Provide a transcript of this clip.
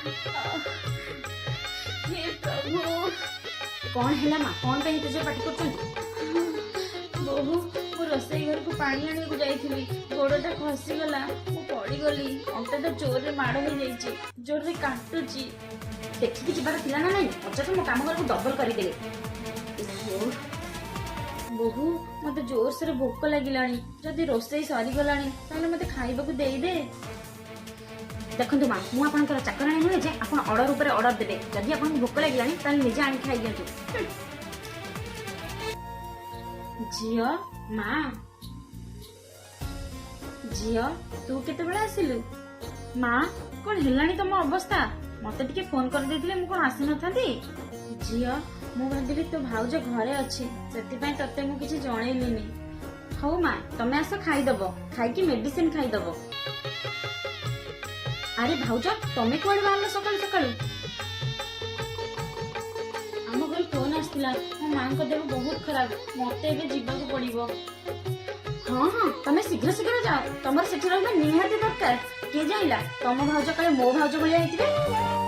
हे प्रभु कौन है माँ कौन पे तुझे पाटी कर बहु मु रोसई घर को पानी आने को जाइथिली गोड़टा खसी गला मु पड़ी गली अंटाटा जोर रे माड़ हो जाइछि जोर रे काटुछि देखिकी जीवार थिला ना नहीं अच्छा तो मो काम घर को डबल कर दे बहु मते जोर से भोक लागिलानी जदि रोसई सरी गलानी ताले मते खाइबा को देई दे देखंतु माँ मु आपनकर चाकराणी नुहे जे आपण ऑर्डर ऊपर ऑर्डर देबे जदि आपन भोक लागिलानी ताले निजे आनी खाइ दियंतु झियो माँ झियो तू केते बेला आसिलु माँ कौन हेलानी तम अवस्था मते टिके फोन कर देथिले मु कोन आसी न थांती झियो मु भाबिली तो भाउज घरे अछि सेति पय तते मु किछि जणैलिनी हौ माँ तमे आस खाइ दबो खाइ की मेडिसिन खाइ दबो अरे भाउज तमे कोड बाहर सकाळ सकाळ आम घर फोन आसला मो माँ को देह बहुत खराब मते एबे जीवा को पड़िबो हाँ हाँ तमे शीघ्र शीघ्र जाओ तमर सेठी रहबा निहाती दरकार के जाइला तम भाउज काले मो भाउज भलिया हेतिबे